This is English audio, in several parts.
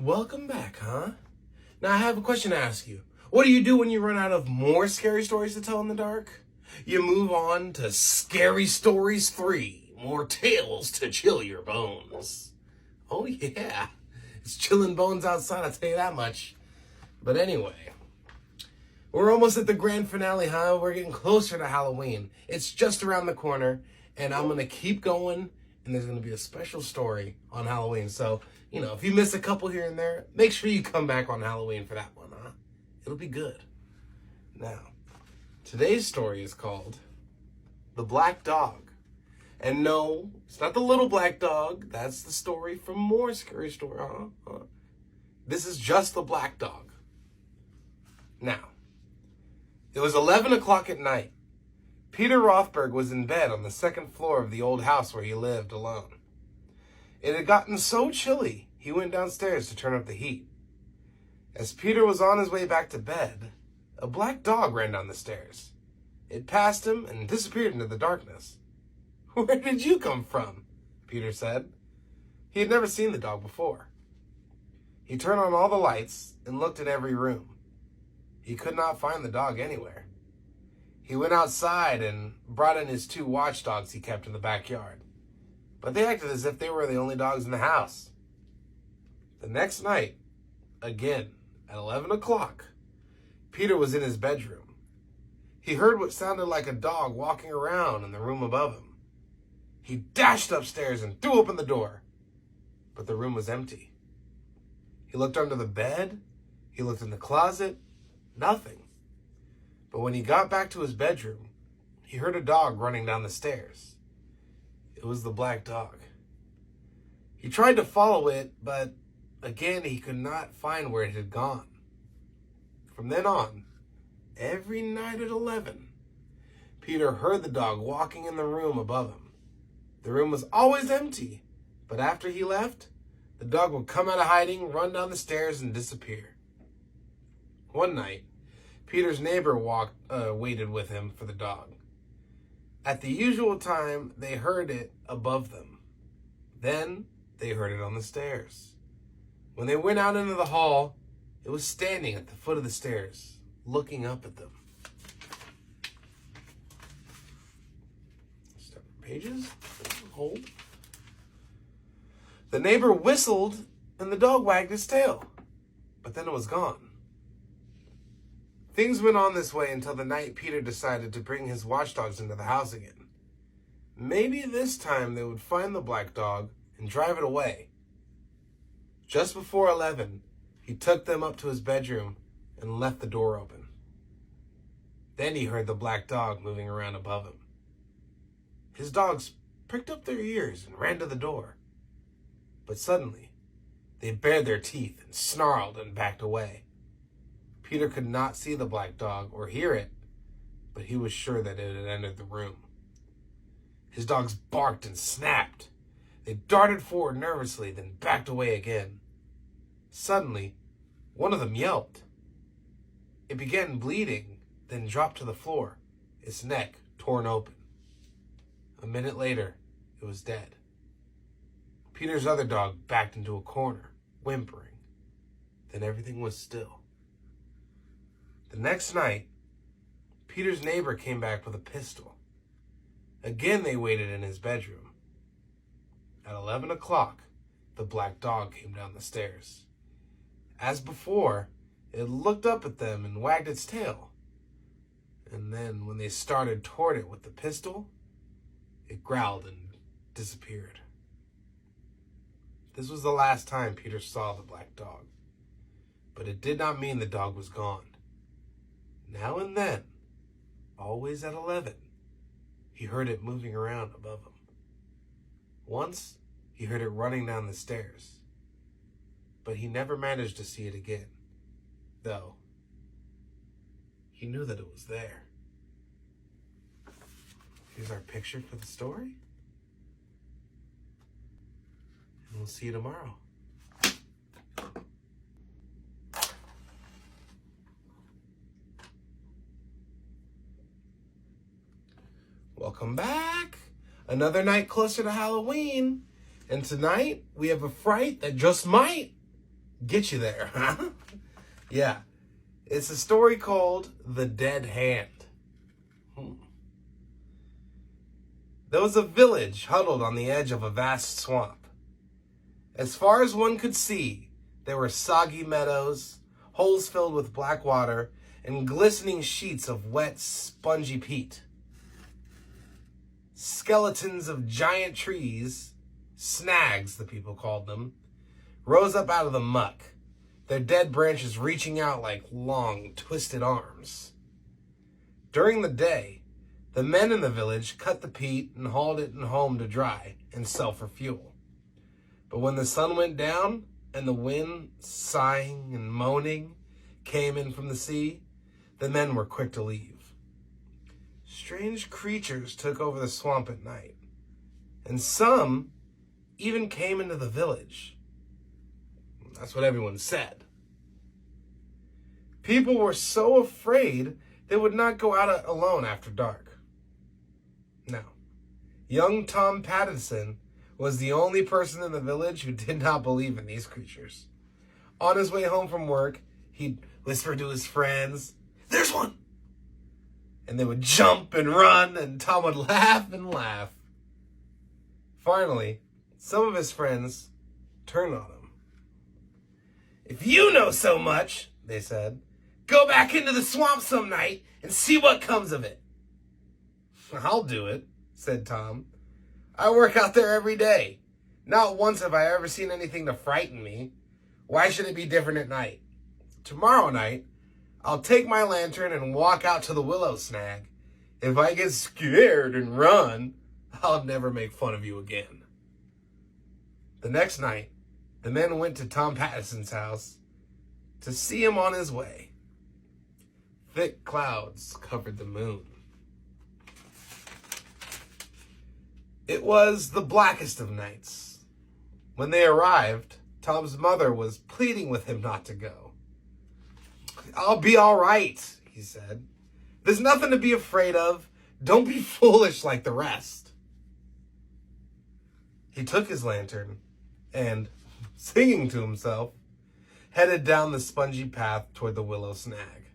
Welcome back, huh? Now I have a question to ask you. What do you do when you run out of more scary stories to tell in the dark? You move on to Scary Stories 3. More tales to chill your bones. Oh yeah, it's chilling bones outside, I'll tell you that much. But anyway, we're almost at the grand finale, huh? We're getting closer to Halloween. It's just around the corner, and I'm going to keep going, and there's going to be a special story on Halloween. So, if you miss a couple here and there, make sure you come back on Halloween for that one, huh? It'll be good. Now, today's story is called The Black Dog. And no, it's not the little black dog. That's the story from more Scary Story, huh? This is just the black dog. Now, it was 11 o'clock at night. Peter Rothberg was in bed on the second floor of the old house where he lived alone. It had gotten so chilly, he went downstairs to turn up the heat. As Peter was on his way back to bed, a black dog ran down the stairs. It passed him and disappeared into the darkness. "Where did you come from?" Peter said. He had never seen the dog before. He turned on all the lights and looked in every room. He could not find the dog anywhere. He went outside and brought in his 2 watchdogs he kept in the backyard. But they acted as if they were the only dogs in the house. The next night, again, at 11 o'clock, Peter was in his bedroom. He heard what sounded like a dog walking around in the room above him. He dashed upstairs and threw open the door, but the room was empty. He looked under the bed, he looked in the closet, nothing. But when he got back to his bedroom, he heard a dog running down the stairs. It was the black dog. He tried to follow it, but again he could not find where it had gone. From then on, every night at 11, Peter heard the dog walking in the room above him. The room was always empty, but after he left, the dog would come out of hiding, run down the stairs, and disappear. One night, Peter's neighbor waited with him for the dog. At the usual time, they heard it above them. Then, they heard it on the stairs. When they went out into the hall, it was standing at the foot of the stairs, looking up at them. Step pages, hold. The neighbor whistled, and the dog wagged his tail, but then it was gone. Things went on this way until the night Peter decided to bring his watchdogs into the house again. Maybe this time they would find the black dog and drive it away. Just before 11, he took them up to his bedroom and left the door open. Then he heard the black dog moving around above him. His dogs pricked up their ears and ran to the door. But suddenly, they bared their teeth and snarled and backed away. Peter could not see the black dog or hear it, but he was sure that it had entered the room. His dogs barked and snapped. They darted forward nervously, then backed away again. Suddenly, one of them yelped. It began bleeding, then dropped to the floor, its neck torn open. A minute later, it was dead. Peter's other dog backed into a corner, whimpering. Then everything was still. The next night, Peter's neighbor came back with a pistol. Again, they waited in his bedroom. At 11 o'clock, the black dog came down the stairs. As before, it looked up at them and wagged its tail. And then, when they started toward it with the pistol, it growled and disappeared. This was the last time Peter saw the black dog, but it did not mean the dog was gone. Now and then, always at 11, he heard it moving around above him. Once, he heard it running down the stairs, but he never managed to see it again, though he knew that it was there. Here's our picture for the story, and we'll see you tomorrow. Welcome back. Another night closer to Halloween. And tonight, we have a fright that just might Get you there, huh? Yeah. It's a story called The Dead Hand. There was a village huddled on the edge of a vast swamp. As far as one could see, there were soggy meadows, holes filled with black water, and glistening sheets of wet, spongy peat. Skeletons of giant trees, snags the people called them, rose up out of the muck, their dead branches reaching out like long, twisted arms. During the day, the men in the village cut the peat and hauled it home to dry and sell for fuel. But when the sun went down and the wind, sighing and moaning, came in from the sea, the men were quick to leave. Strange creatures took over the swamp at night, and some even came into the village. That's what everyone said. People were so afraid they would not go out alone after dark. Now, young Tom Patterson was the only person in the village who did not believe in these creatures. On his way home from work, he'd whisper to his friends, "There's one!" And they would jump and run, and Tom would laugh and laugh. Finally, some of his friends turned on him. "If you know so much," they said, "go back into the swamp some night and see what comes of it." "I'll do it," said Tom. "I work out there every day. Not once have I ever seen anything to frighten me. Why should it be different at night? Tomorrow night, I'll take my lantern and walk out to the willow snag. If I get scared and run, I'll never make fun of you again." The next night, the men went to Tom Patterson's house to see him on his way. Thick clouds covered the moon. It was the blackest of nights. When they arrived, Tom's mother was pleading with him not to go. "I'll be all right," he said. "There's nothing to be afraid of. Don't be foolish like the rest." He took his lantern and, singing to himself, headed down the spongy path toward the willow snag.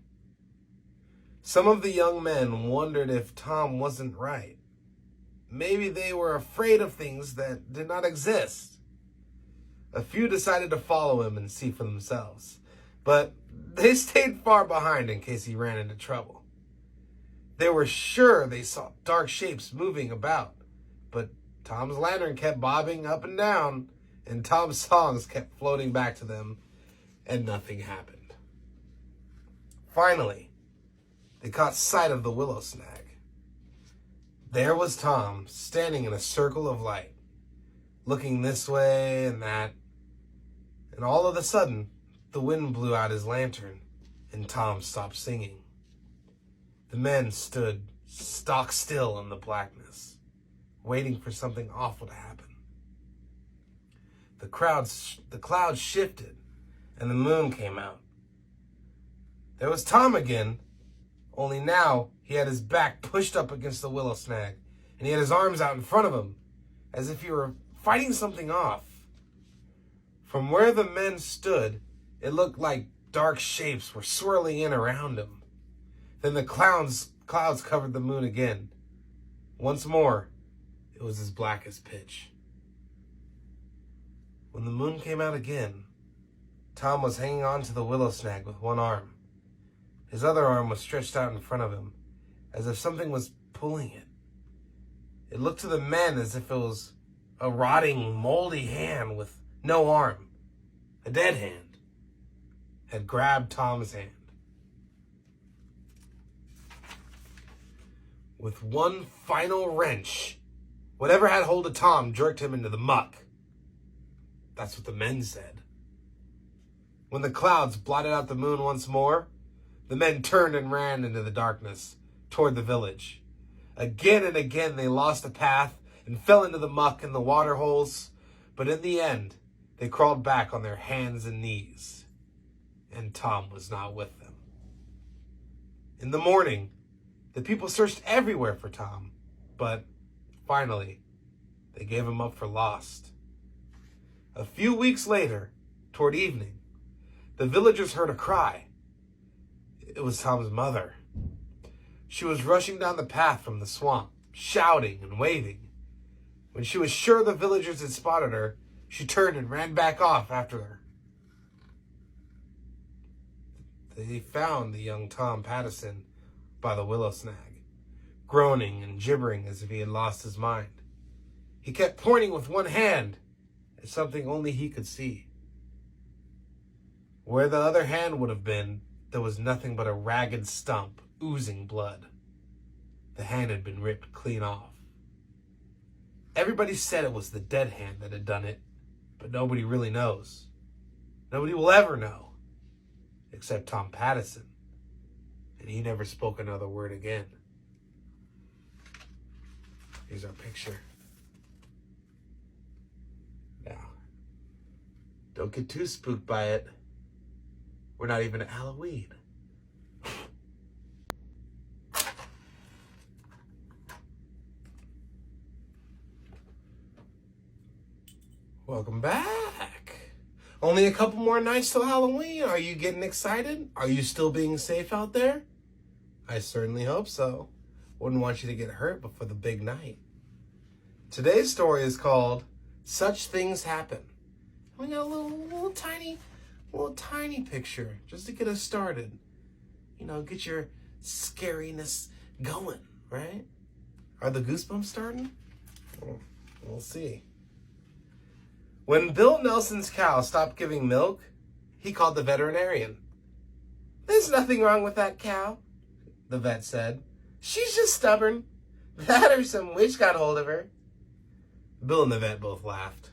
Some of the young men wondered if Tom wasn't right. Maybe they were afraid of things that did not exist. A few decided to follow him and see for themselves, but they stayed far behind in case he ran into trouble. They were sure they saw dark shapes moving about, but Tom's lantern kept bobbing up and down, and Tom's songs kept floating back to them, and nothing happened. Finally, they caught sight of the willow snag. There was Tom, standing in a circle of light, looking this way and that, and all of a sudden, the wind blew out his lantern, and Tom stopped singing. The men stood stock still in the blackness, waiting for something awful to happen. The clouds shifted, and the moon came out. There was Tom again, only now he had his back pushed up against the willow snag, and he had his arms out in front of him, as if he were fighting something off. From where the men stood, it looked like dark shapes were swirling in around him. Then the clouds covered the moon again. Once more, it was as black as pitch. When the moon came out again, Tom was hanging on to the willow snag with one arm. His other arm was stretched out in front of him, as if something was pulling it. It looked to the men as if it was a rotting, moldy hand with no arm, a dead hand, had grabbed Tom's hand. With one final wrench, whatever had hold of Tom jerked him into the muck. That's what the men said. When the clouds blotted out the moon once more, the men turned and ran into the darkness toward the village. Again and again they lost the path and fell into the muck and the water holes, but in the end, they crawled back on their hands and knees, and Tom was not with them. In the morning, the people searched everywhere for Tom, but finally, they gave him up for lost. A few weeks later, toward evening, the villagers heard a cry. It was Tom's mother. She was rushing down the path from the swamp, shouting and waving. When she was sure the villagers had spotted her, she turned and ran back off after her. They found the young Tom Pattison by the willow snag, groaning and gibbering as if he had lost his mind. He kept pointing with one hand at something only he could see. Where the other hand would have been, there was nothing but a ragged stump, oozing blood. The hand had been ripped clean off. Everybody said it was the dead hand that had done it, but nobody really knows. Nobody will ever know, except Tom Pattison, and he never spoke another word again. Here's our picture. Now, don't get too spooked by it. We're not even at Halloween. Welcome back. Only a couple more nights till Halloween. Are you getting excited? Are you still being safe out there? I certainly hope so. Wouldn't want you to get hurt before the big night. Today's story is called Such Things Happen. We got a little tiny picture just to get us started. You know, get your scariness going, right? Are the goosebumps starting? Well, we'll see. When Bill Nelson's cow stopped giving milk, he called the veterinarian. "There's nothing wrong with that cow," the vet said. "She's just stubborn. That or some witch got hold of her." Bill and the vet both laughed.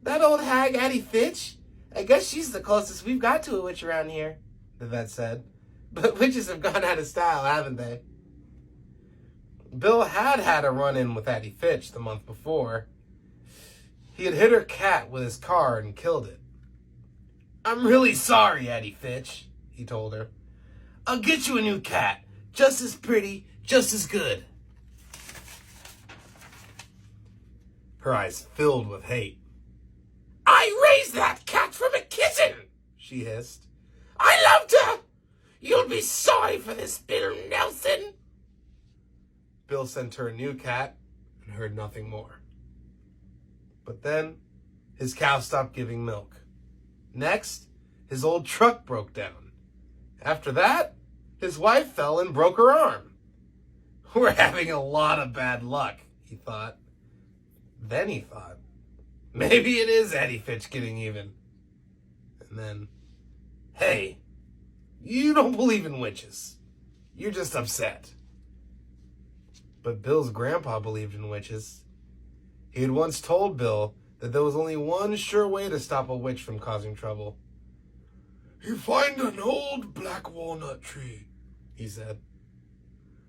"That old hag Addie Fitch? I guess she's the closest we've got to a witch around here," the vet said. "But witches have gone out of style, haven't they?" Bill had a run-in with Addie Fitch the month before. He had hit her cat with his car and killed it. "I'm really sorry, Addie Fitch," he told her. "I'll get you a new cat. Just as pretty, just as good." Her eyes filled with hate. "I raised that cat from a kitten," she hissed. "I loved her. You'll be sorry for this, Bill Nelson." Bill sent her a new cat and heard nothing more. But then, his cow stopped giving milk. Next, his old truck broke down. After that, his wife fell and broke her arm. "We're having a lot of bad luck," he thought. Then he thought, maybe it is Addie Fitch getting even. And then, hey, you don't believe in witches. You're just upset. But Bill's grandpa believed in witches. He had once told Bill that there was only one sure way to stop a witch from causing trouble. "You find an old black walnut tree," he said,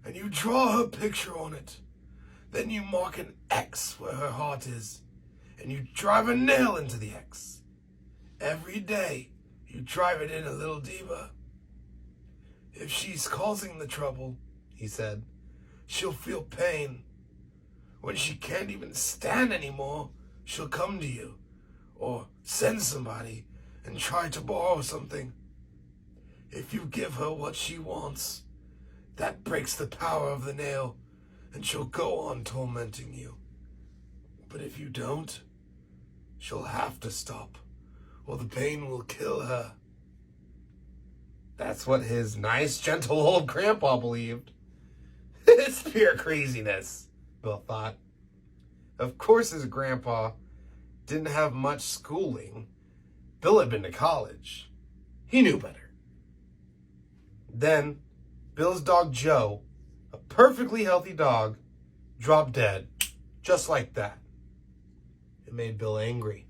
"and you draw her picture on it. Then you mark an X where her heart is, and you drive a nail into the X. Every day, you drive it in a little deeper. If she's causing the trouble," he said, "she'll feel pain. When she can't even stand anymore, she'll come to you, or send somebody and try to borrow something. If you give her what she wants, that breaks the power of the nail, and she'll go on tormenting you. But if you don't, she'll have to stop, or the pain will kill her." That's what his nice, gentle old grandpa believed. It's pure craziness, Bill thought. Of course his grandpa didn't have much schooling. Bill had been to college. He knew better. Then, Bill's dog Joe, a perfectly healthy dog, dropped dead, just like that. It made Bill angry.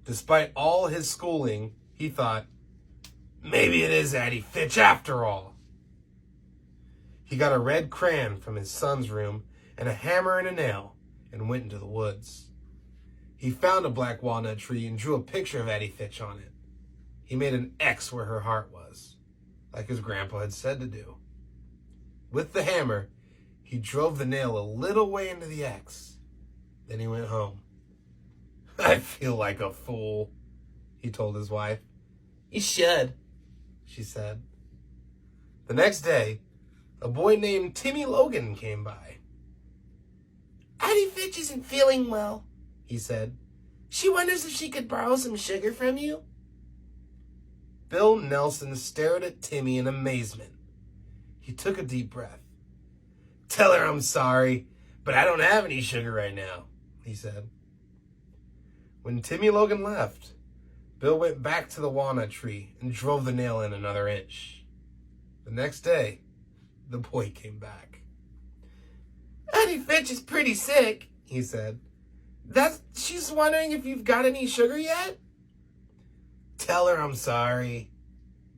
Despite all his schooling, he thought, maybe it is Addie Fitch after all. He got a red crayon from his son's room and a hammer and a nail and went into the woods. He found a black walnut tree and drew a picture of Addie Fitch on it. He made an X where her heart was, like his grandpa had said to do. With the hammer, he drove the nail a little way into the X. Then he went home. "I feel like a fool," he told his wife. You should, she said. The next day, a boy named Timmy Logan came by. Addie Fitch isn't feeling well, he said. She wonders if she could borrow some sugar from you. Bill Nelson stared at Timmy in amazement. He took a deep breath. Tell her I'm sorry, but I don't have any sugar right now, he said. When Timmy Logan left, Bill went back to the walnut tree and drove the nail in another inch. The next day, the boy came back. Addie Fitch is pretty sick, he said. She's wondering if you've got any sugar yet? Tell her I'm sorry,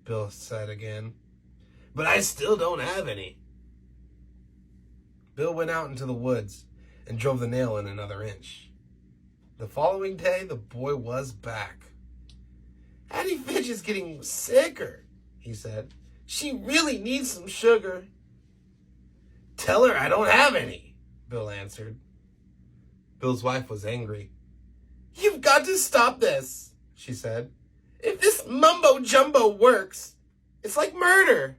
Bill said again. But I still don't have any. Bill went out into the woods and drove the nail in another inch. The following day, the boy was back. Addie Fitch is getting sicker, he said. She really needs some sugar. Tell her I don't have any, Bill answered. Bill's wife was angry. You've got to stop this, she said. If this mumbo-jumbo works, it's like murder.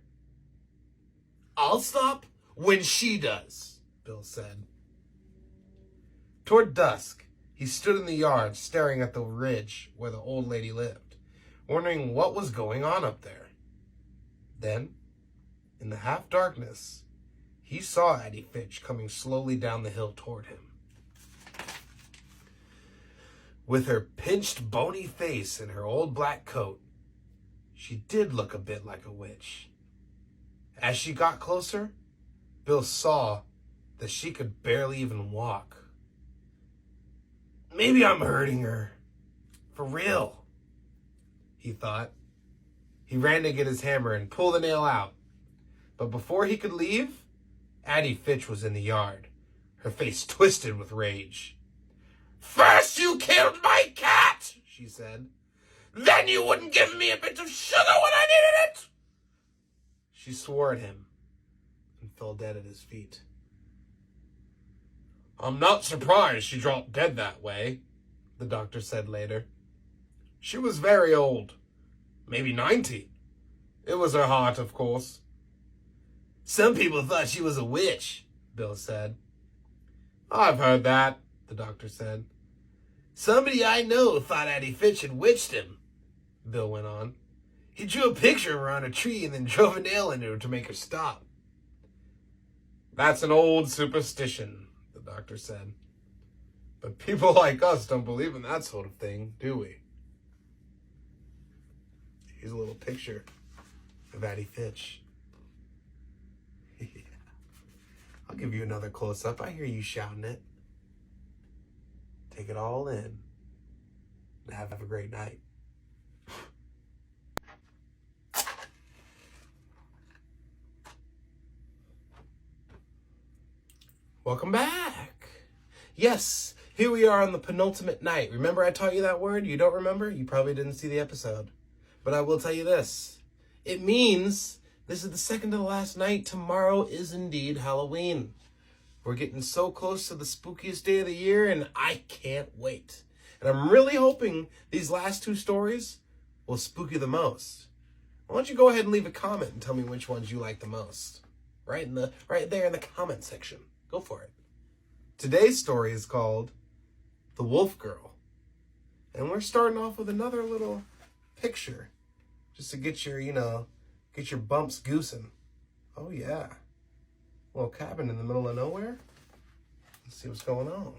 I'll stop when she does, Bill said. Toward dusk, he stood in the yard staring at the ridge where the old lady lived, wondering what was going on up there. Then, in the half-darkness, he saw Addie Fitch coming slowly down the hill toward him. With her pinched, bony face and her old black coat, she did look a bit like a witch. As she got closer, Bill saw that she could barely even walk. Maybe I'm hurting her. For real, he thought. He ran to get his hammer and pull the nail out. But before he could leave, Addie Fitch was in the yard, her face twisted with rage. First you killed my cat, she said. Then you wouldn't give me a bit of sugar when I needed it. She swore at him and fell dead at his feet. I'm not surprised she dropped dead that way, the doctor said later. She was very old, maybe 90. It was her heart, of course. Some people thought she was a witch, Bill said. I've heard that, the doctor said. Somebody I know thought Addie Fitch had witched him, Bill went on. He drew a picture of her on a tree and then drove a nail into her to make her stop. That's an old superstition, the doctor said. But people like us don't believe in that sort of thing, do we? Here's a little picture of Addie Fitch. Yeah. I'll give you another close-up. I hear you shouting it. Take it all in. And have a great night. Welcome back. Yes, here we are on the penultimate night. Remember I taught you that word? You don't remember? You probably didn't see the episode. But I will tell you this. It means this is the second to the last night. Tomorrow is indeed Halloween. We're getting so close to the spookiest day of the year, and I can't wait. And I'm really hoping these last two stories will spook you the most. Why don't you go ahead and leave a comment and tell me which ones you like the most? Right there in the comment section. Go for it. Today's story is called The Wolf Girl. And we're starting off with another little picture. Just to get your, get your bumps goosing. Oh yeah. Little cabin in the middle of nowhere. Let's see what's going on.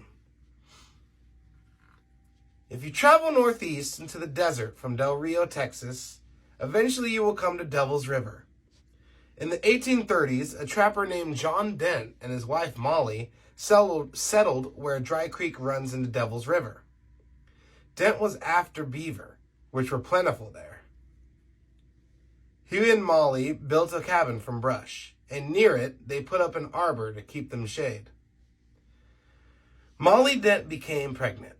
If you travel northeast into the desert from Del Rio, Texas, eventually you will come to Devil's River. In the 1830s, a trapper named John Dent and his wife Molly settled where Dry Creek runs into Devil's River. Dent was after beaver, which were plentiful there. He and Molly built a cabin from brush, and near it, they put up an arbor to keep them shade. Molly Dent became pregnant.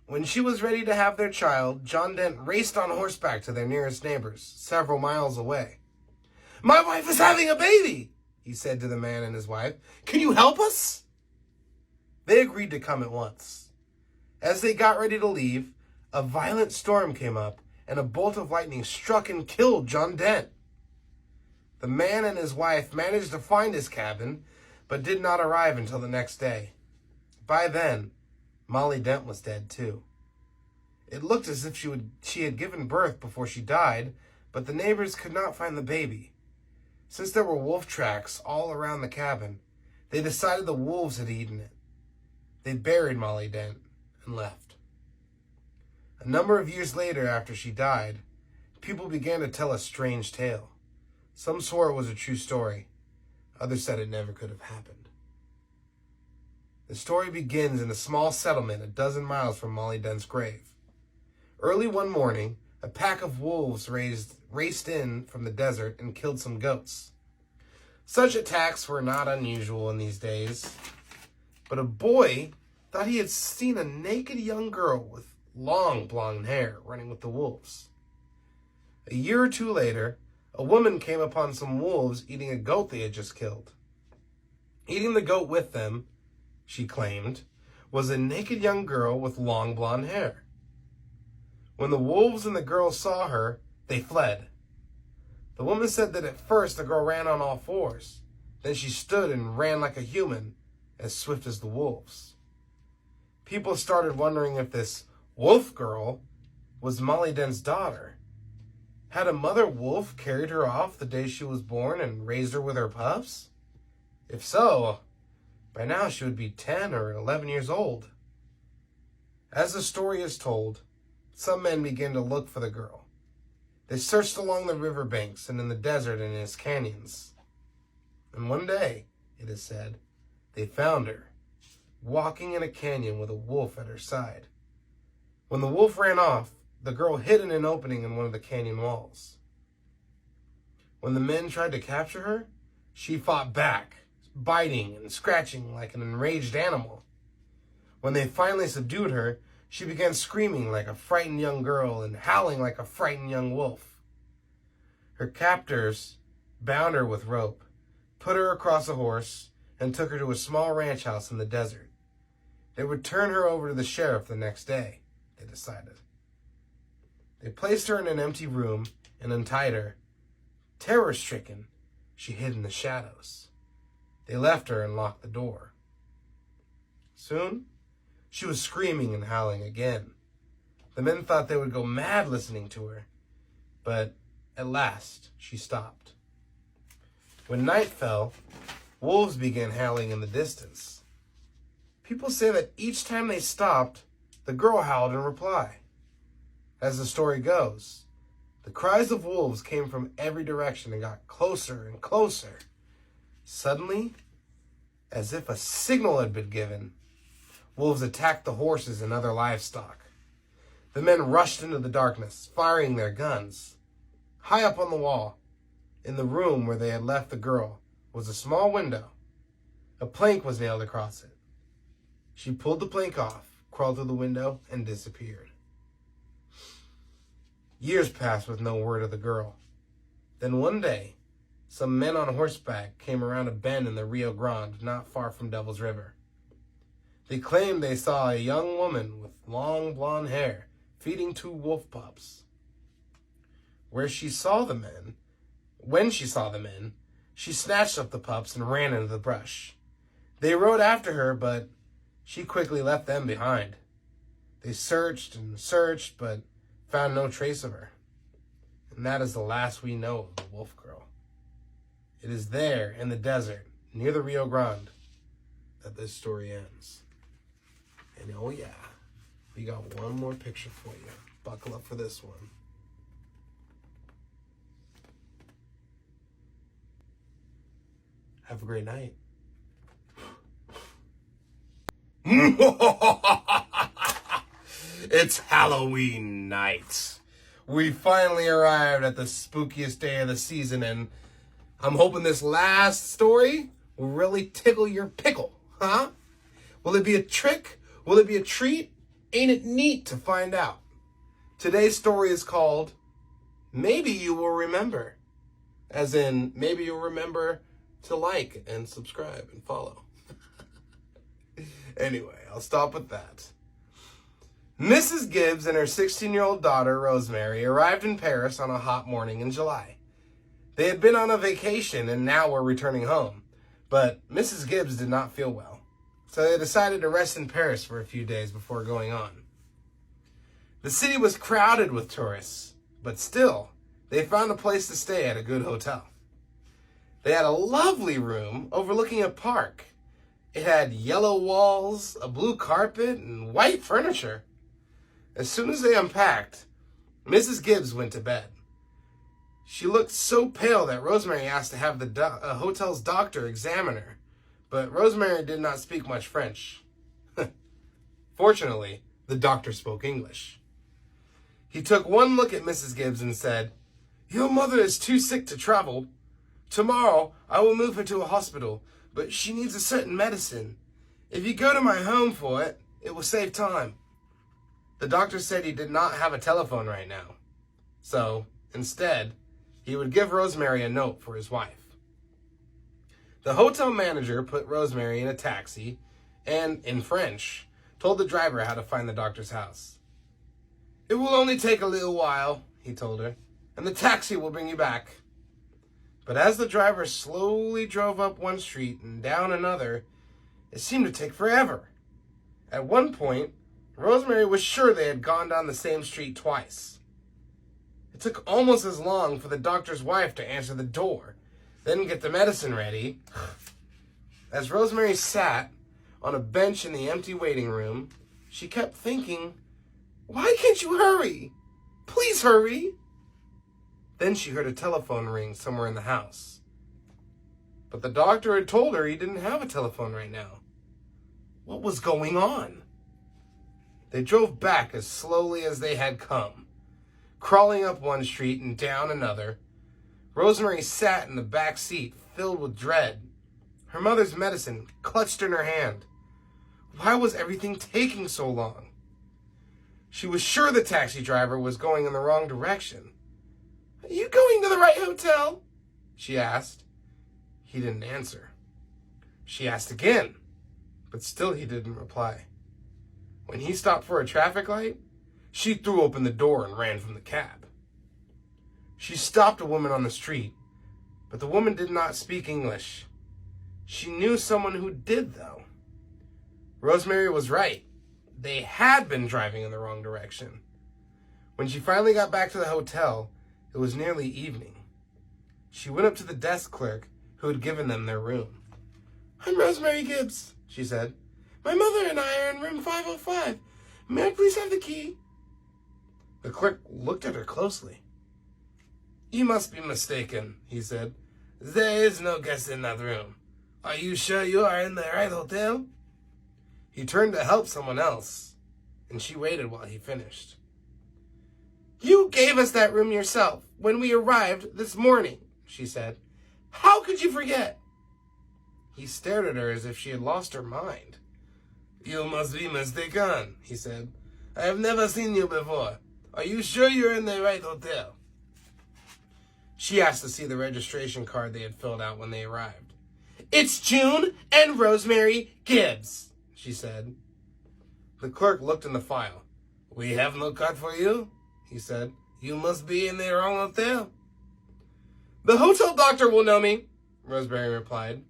When she was ready to have their child, John Dent raced on horseback to their nearest neighbors, several miles away. My wife is having a baby, he said to the man and his wife. Can you help us? They agreed to come at once. As they got ready to leave, a violent storm came up and a bolt of lightning struck and killed John Dent. The man and his wife managed to find his cabin, but did not arrive until the next day. By then, Molly Dent was dead too. It looked as if she had given birth before she died, but the neighbors could not find the baby. Since there were wolf tracks all around the cabin, they decided the wolves had eaten it. They buried Molly Dent and left. A number of years later, after she died, people began to tell a strange tale. Some swore it was a true story. Others said it never could have happened. The story begins in a small settlement a dozen miles from Molly Dent's grave. Early one morning, a pack of wolves raced in from the desert and killed some goats. Such attacks were not unusual in these days, but a boy thought he had seen a naked young girl with long blonde hair running with the wolves. A year or two later, a woman came upon some wolves eating a goat they had just killed. Eating the goat with them, she claimed, was a naked young girl with long blonde hair. When the wolves and the girl saw her, they fled. The woman said that at first the girl ran on all fours. Then she stood and ran like a human, as swift as the wolves. People started wondering if this wolf girl was Molly Dent's daughter. Had a mother wolf carried her off the day she was born and raised her with her pups? If so, by now she would be 10 or 11 years old. As the story is told, some men began to look for the girl. They searched along the riverbanks and in the desert and in its canyons. And one day, it is said, they found her, walking in a canyon with a wolf at her side. When the wolf ran off, the girl hid in an opening in one of the canyon walls. When the men tried to capture her, she fought back, biting and scratching like an enraged animal. When they finally subdued her, she began screaming like a frightened young girl and howling like a frightened young wolf. Her captors bound her with rope, put her across a horse, and took her to a small ranch house in the desert. They would turn her over to the sheriff the next day, they decided. They placed her in an empty room and untied her. Terror-stricken, she hid in the shadows. They left her and locked the door. Soon, she was screaming and howling again. The men thought they would go mad listening to her, but at last she stopped. When night fell, wolves began howling in the distance. People say that each time they stopped, the girl howled in reply. As the story goes, the cries of wolves came from every direction and got closer and closer. Suddenly, as if a signal had been given, wolves attacked the horses and other livestock. The men rushed into the darkness, firing their guns. High up on the wall, in the room where they had left the girl, was a small window. A plank was nailed across it. She pulled the plank off, crawled through the window, and disappeared. Years passed with no word of the girl. Then one day, some men on horseback came around a bend in the Rio Grande, not far from Devil's River. They claimed they saw a young woman with long blonde hair feeding 2 wolf pups. When she saw the men, she snatched up the pups and ran into the brush. They rode after her, but she quickly left them behind. They searched and searched, but found no trace of her. And that is the last we know of the wolf girl. It is there in the desert, near the Rio Grande, that this story ends. And oh yeah, we got one more picture for you. Buckle up for this one. Have a great night. It's Halloween night. We finally arrived at the spookiest day of the season, and I'm hoping this last story will really tickle your pickle, huh? Will it be a trick? Will it be a treat? Ain't it neat to find out? Today's story is called Maybe You Will Remember. As in, maybe you'll remember to like and subscribe and follow. Anyway, I'll stop with that. Mrs. Gibbs and her 16-year-old daughter, Rosemary, arrived in Paris on a hot morning in July. They had been on a vacation and now were returning home, but Mrs. Gibbs did not feel well, so they decided to rest in Paris for a few days before going on. The city was crowded with tourists, but still, they found a place to stay at a good hotel. They had a lovely room overlooking a park. It had yellow walls, a blue carpet, and white furniture. As soon as they unpacked, Mrs. Gibbs went to bed. She looked so pale that Rosemary asked to have the hotel's doctor examine her, but Rosemary did not speak much French. Fortunately, the doctor spoke English. He took one look at Mrs. Gibbs and said, "Your mother is too sick to travel. Tomorrow, I will move her to a hospital, but she needs a certain medicine. If you go to my home for it, it will save time." The doctor said he did not have a telephone right now. So, instead, he would give Rosemary a note for his wife. The hotel manager put Rosemary in a taxi and, in French, told the driver how to find the doctor's house. "It will only take a little while," he told her, "and the taxi will bring you back." But as the driver slowly drove up one street and down another, it seemed to take forever. At one point, Rosemary was sure they had gone down the same street twice. It took almost as long for the doctor's wife to answer the door, then get the medicine ready. As Rosemary sat on a bench in the empty waiting room, she kept thinking, "Why can't you hurry? Please hurry." Then she heard a telephone ring somewhere in the house. But the doctor had told her he didn't have a telephone right now. What was going on? They drove back as slowly as they had come, crawling up one street and down another. Rosemary sat in the back seat, filled with dread. Her mother's medicine clutched in her hand. Why was everything taking so long? She was sure the taxi driver was going in the wrong direction. "Are you going to the right hotel?" she asked. He didn't answer. She asked again, but still he didn't reply. When he stopped for a traffic light, she threw open the door and ran from the cab. She stopped a woman on the street, but the woman did not speak English. She knew someone who did, though. Rosemary was right. They had been driving in the wrong direction. When she finally got back to the hotel, it was nearly evening. She went up to the desk clerk who had given them their room. "I'm Rosemary Gibbs," she said. "My mother and I are in room 505. May I please have the key?" The clerk looked at her closely. "You must be mistaken," he said. "There is no guest in that room. Are you sure you are in the right hotel?" He turned to help someone else, and she waited while he finished. "You gave us that room yourself when we arrived this morning," she said. "How could you forget?" He stared at her as if she had lost her mind. "You must be mistaken," he said. "I have never seen you before. Are you sure you're in the right hotel?" She asked to see the registration card they had filled out when they arrived. "It's June and Rosemary Gibbs," she said. The clerk looked in the file. "We have no card for you," he said. "You must be in the wrong hotel." "The hotel doctor will know me," Rosemary replied.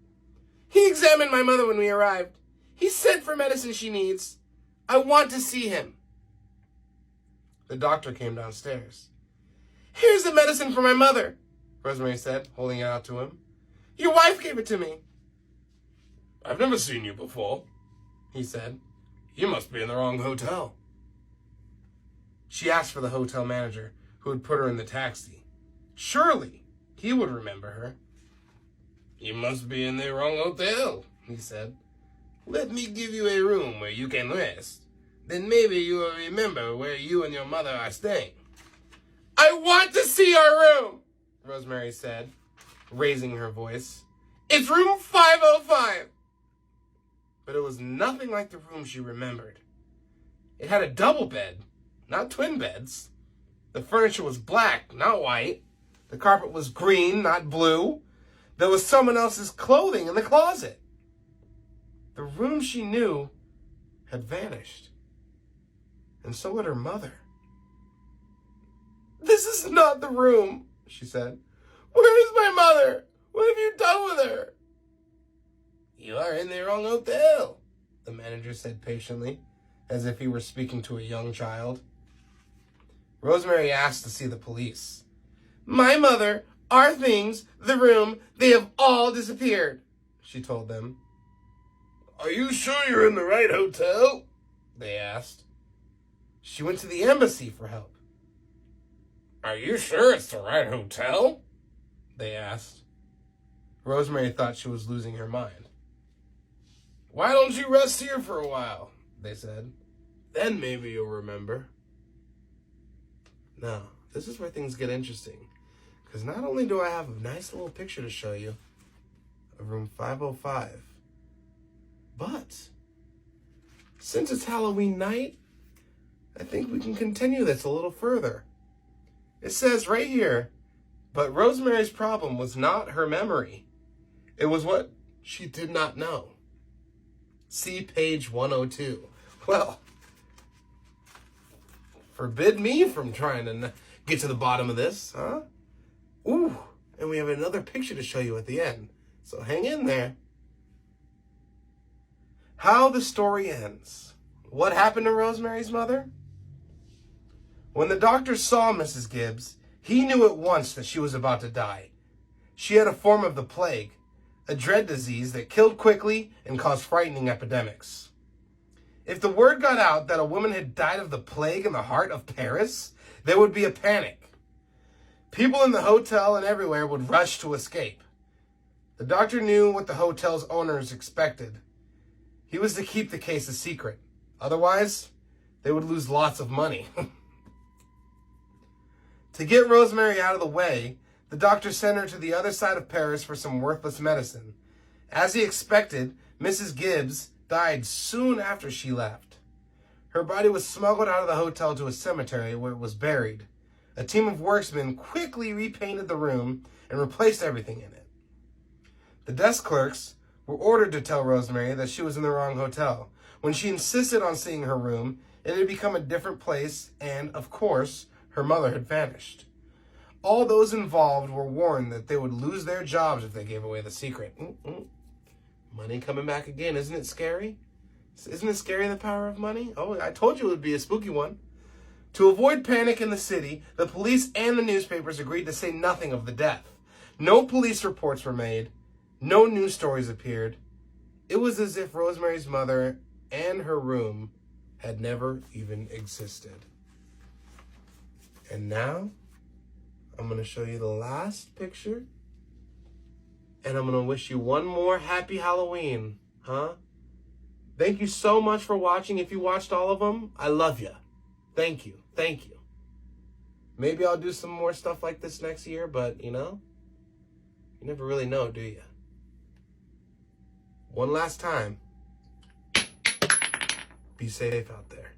"He examined my mother when we arrived. He sent for medicine she needs. I want to see him." The doctor came downstairs. "Here's the medicine for my mother," Rosemary said, holding it out to him. "Your wife gave it to me." "I've never seen you before," he said. "You must be in the wrong hotel." She asked for the hotel manager, who had put her in the taxi. Surely he would remember her. "You must be in the wrong hotel," he said. "Let me give you a room where you can rest. Then maybe you will remember where you and your mother are staying." "I want to see our room," Rosemary said, raising her voice. "It's room 505. But it was nothing like the room she remembered. It had a double bed, not twin beds. The furniture was black, not white. The carpet was green, not blue. There was someone else's clothing in the closet. The room she knew had vanished. and so would her mother. "This is not the room," she said. "Where is my mother? What have you done with her?" "You are in the wrong hotel," the manager said patiently, as if he were speaking to a young child. Rosemary asked to see the police. "My mother, our things, the room, they have all disappeared," she told them. "Are you sure you're in the right hotel?" they asked. She went to the embassy for help. "Are you sure it's the right hotel?" they asked. Rosemary thought she was losing her mind. "Why don't you rest here for a while?" they said. "Then maybe you'll remember." Now, this is where things get interesting, because not only do I have a nice little picture to show you of room 505, but since it's Halloween night, I think we can continue this a little further. It says right here, but Rosemary's problem was not her memory. It was what she did not know. See page 102. Well, forbid me from trying to get to the bottom of this, huh? Ooh, and we have another picture to show you at the end, so hang in there. How the story ends. What happened to Rosemary's mother? When the doctor saw Mrs. Gibbs, he knew at once that she was about to die. She had a form of the plague, a dread disease that killed quickly and caused frightening epidemics. If the word got out that a woman had died of the plague in the heart of Paris, there would be a panic. People in the hotel and everywhere would rush to escape. The doctor knew what the hotel's owners expected. He was to keep the case a secret. Otherwise, they would lose lots of money. To get Rosemary out of the way, the doctor sent her to the other side of Paris for some worthless medicine. As he expected, Mrs. Gibbs died soon after she left. Her body was smuggled out of the hotel to a cemetery where it was buried. A team of workmen quickly repainted the room and replaced everything in it. The desk clerks were ordered to tell Rosemary that she was in the wrong hotel. When she insisted on seeing her room, it had become a different place and, of course, her mother had vanished. All those involved were warned that they would lose their jobs if they gave away the secret. Money coming back again. Isn't it scary? Isn't it scary, the power of money? Oh, I told you it would be a spooky one. To avoid panic in the city, the police and the newspapers agreed to say nothing of the death. No police reports were made. No news stories appeared. It was as if Rosemary's mother and her room had never even existed. And now, I'm going to show you the last picture. And I'm going to wish you one more happy Halloween, huh? Thank you so much for watching. If you watched all of them, I love you. Thank you. Thank you. Maybe I'll do some more stuff like this next year, but, you never really know, do you? One last time, be safe out there.